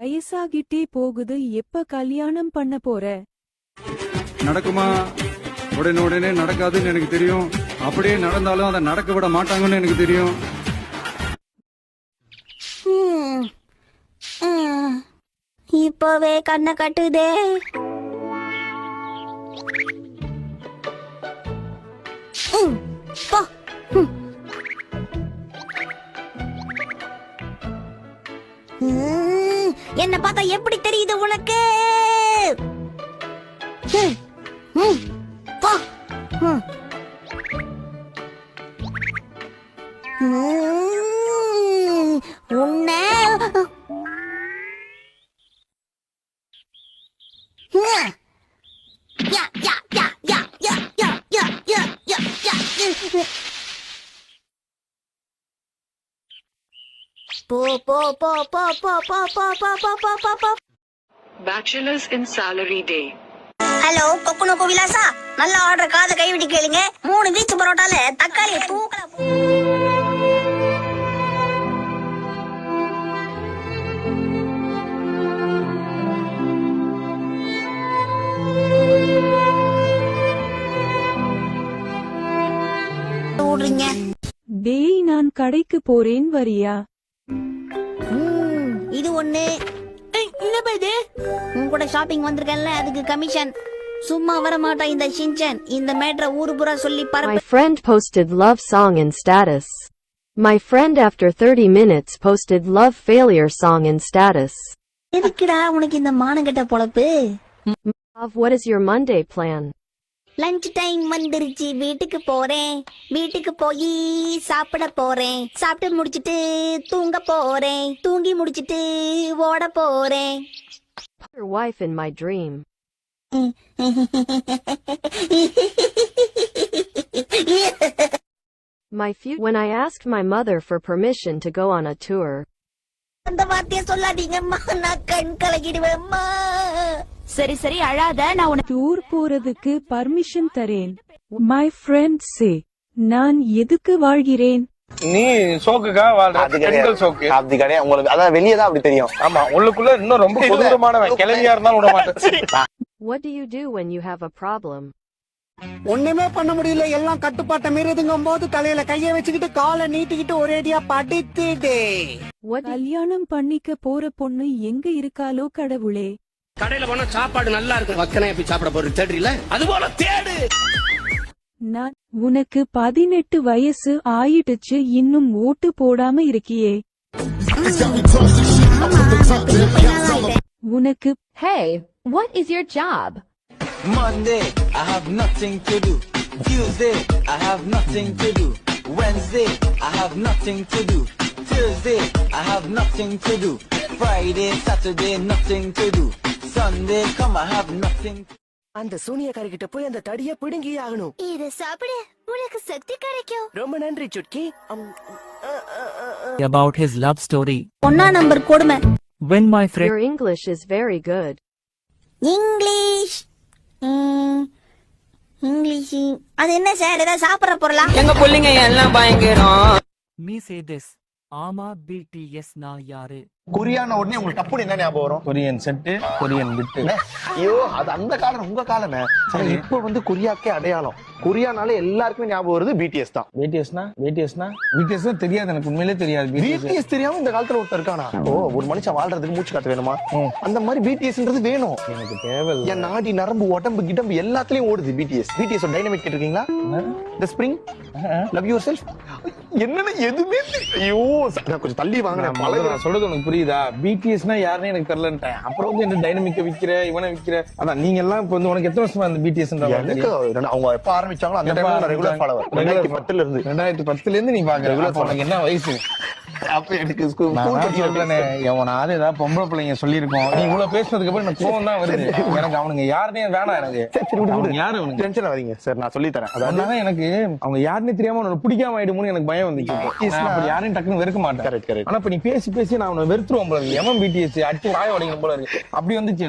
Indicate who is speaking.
Speaker 1: வயசாகிட்டே போகுது, எப்ப கல்யாணம் பண்ண போற?
Speaker 2: நடக்குமா? உடனே உடனே நடக்காதுன்னு எனக்கு தெரியும். அப்படியே நடந்தாலும் அதை நடக்க விட மாட்டாங்கன்னு எனக்கு தெரியும்.
Speaker 3: இப்பவே கண்ணை கட்டுதே. போ. என்ன பார்த்தா எப்படி தெரியுது உனக்கு? போ. உன்னை போ போ போ போ போ போ போ போ போ போ போ போ.
Speaker 4: Bachelors in Salary Day.
Speaker 3: Hello கொக்குனோ விலாசா, நல்ல ஆர்டர், காதை கைவிட்டு கேளுங்க. 3 பீச் பரோட்டால தக்காளி தூக்கல. ஓடுறீங்க.
Speaker 1: டேய், நான் கடைக்கு போறேன், வரியா?
Speaker 3: இது ஒண்ணு. உன் கூட ஷாப்பிங் வந்திருக்கேன்ல, அதுக்கு கமிஷன். சும்மா வர மாட்டா இந்த ஷின்சான். இந்த மேட்ரை ஊரு பூரா சொல்லி பரப்பு.
Speaker 5: My friend posted love song in status. My friend after 30 minutes posted love failure song in status.
Speaker 3: எதுக்குடா உனக்கு இந்த மானங்கெட்ட பொழப்பு?
Speaker 5: Love, what is your Monday plan?
Speaker 3: Lunch time வந்துருச்சு, வீட்டுக்கு போறேன். வீட்டுக்கு போய் சாப்பிட போறேன். சாப்பிட்டு முடிச்சிட்டு தூங்க போறேன். தூங்கி முடிச்சிட்டு ஓட போறேன்.
Speaker 5: Your wife in my dream. When I asked my mother for permission to go on a tour.
Speaker 3: அந்த வார்த்தைய சொல்லாதீங்கம்மா, நான் கண் கலங்கிடுவேம்மா. சரி சரி அழாத, நான் உனக்கு
Speaker 1: டூர் போறதுக்கு பர்மிஷன் தரேன். மை ஃப்ரெண்ட் சே, நான் எதுக்கு வாழ்கிறேன்?
Speaker 6: நீ சோக்குக்கா வாழ்ற, பெண்கள் சோக்கு.
Speaker 7: அப்படி கிடையாது உங்களுக்கு, அதான் வெளியே தான் அப்படி தெரியும்.
Speaker 6: ஆமா, உள்ளுக்குள்ள இன்னும் ரொம்ப கொடூரமானவன். கிளவியா இருந்தாலும் விட மாட்டேன்.
Speaker 5: What do you do when you have a problem?
Speaker 8: ஒண்ணுமே பண்ண முடியல, எல்லாம் கட்டுப்பாட்டை மீறுதுங்கும் போது தலையில கைய வச்சுக்கிட்டு காலை நீட்டிக்கிட்டு ஒரேடியா படித்துட்டே.
Speaker 1: கல்யாணம் பண்ணிக்க போற பொண்ணு எங்க இருக்காளோ கடவுளே.
Speaker 9: கடையில போனா சாப்பாடு நல்லா இருக்கும், வக்கனையா போய் சாப்பிட போற தேடுறீல, அது போல தேடு.
Speaker 1: நான் உனக்கு 18 வயசு ஆயிடுச்சு, இன்னும் ஓட்டு போடாம இருக்கியே. உனக்கு
Speaker 10: Hey, what is your job?
Speaker 11: Monday, I have nothing to do. Tuesday, I have nothing to do. Wednesday, I have nothing to do. Thursday, I have nothing to do. Friday, Saturday, nothing to do. Sunday, come, I have nothing.
Speaker 8: அந்த சூனியக்காரி கிட்ட போய் அந்த தடிய பிடுங்கி ஆகணும்.
Speaker 3: இத சாப்பிடு, உனக்கு சக்தி கிடைக்கும்.
Speaker 8: ரொம்ப நன்றி Chutki.
Speaker 12: About his love story.
Speaker 3: ஒண்ணா நம்பர் கொடுமை.
Speaker 12: When my friend.
Speaker 5: Your English is very good.
Speaker 3: English. English அது என்ன சார், ஏதாவது சாப்பிடுற பொருளா?
Speaker 8: எங்க புள்ளைங்க எல்லாம் பயங்கரம்.
Speaker 12: Me say this. ஆமா, BTS நான் யாரு?
Speaker 7: கொரியான உடனே உங்களுக்கு டப்புன்னு என்ன ஞாபகம் வரும்?
Speaker 6: கொரியன் செட்டு, கொரியன் விட்டு.
Speaker 7: ஐயோ, அது அந்த காலம், உங்க காலமே. இப்ப வந்து கொரியாக்கே அடையாளம். கொரியானால எல்லாருக்குமே ஞாபகம் வருது பிடிஎஸ் தான்.
Speaker 6: பிடிஎஸ்னா தெரியாது எனக்கு, உண்மையிலே தெரியாது.
Speaker 7: பிடிஎஸ் தெரியாம இந்த காலத்துல ஒருத்தர் இருக்கானா? ஓ, ஒரு மனுஷன் வாழ்றதுக்கு மூச்சு காத்து வேணுமா? அந்த மாதிரி பிடிஎஸ்ன்றது வேணும்.
Speaker 6: எனக்கு தேவை.
Speaker 7: என் நாடி நரம்பு உடம்பு கிடம்பு எல்லாத்துலயும் ஓடுது பிடிஎஸ். பிடிஎஸ் டைனமிக் கேட்டிருக்கீங்களா? தி ஸ்ப்ரிங், லவ் யுவர் செல்ஃப். என்னன்னு எதுவுமே ஐயோ, நான் கொஞ்சம் தள்ளி வாங்கினேன்.
Speaker 6: நான் சொல்றது உனக்கு புரியுதா? பிடிஎஸ்னா யாருன்னு எனக்கு தெரியலன்ட்டேன். அப்புறம் வந்து என்ன டைனமிக்க விக்கிற, இவனை விக்கிற. அதான் நீங்க எல்லாம் இப்ப வந்து உனக்கு எத்தனை வருஷமா அந்த பிடிஎஸ்
Speaker 7: அவங்க எப்ப ஆரம்பிச்சாங்களோ அந்த டைம்ல நான் ரெகுலர் ஃபாலோவர். 2010ல இருந்து
Speaker 6: 2010ல இருந்து நீ பாக்குற. உனக்கு என்ன வயசு?
Speaker 7: அப்ப எனக்கு ஸ்கூல்
Speaker 6: எவனாவது ஏதாவது பொம்பளை பிள்ளைங்க சொல்லிருக்கோம். நீ இவ்வளவு பேசுனதுக்கு அப்புறம் எனக்கு கோவம் தான் வருது. எனக்கு அவனுங்க யாருனே வேணாம். எனக்கு
Speaker 7: யாரு அவனுக்கு டென்ஷன் ஆவீங்க சார், நான் சொல்லி தரேன்.
Speaker 6: அதனால எனக்கு அவங்க யாருன்னு தெரியாம உனக்கு பிடிக்காம ஆயிடுமோன்னு எனக்கு பயம் வந்துச்சு. யாரையும் டக்குன்னு வெறுக்க மாட்டேன். ஆனா இப்ப நீ பேசி பேசி நான் அவனை வெறுத்துருவோம் போல இருக்கு. எவன் பிடிஎஸ் அடிச்சு வாய உடைக்கணும் போல இருக்கு. அப்படி வந்துச்சு.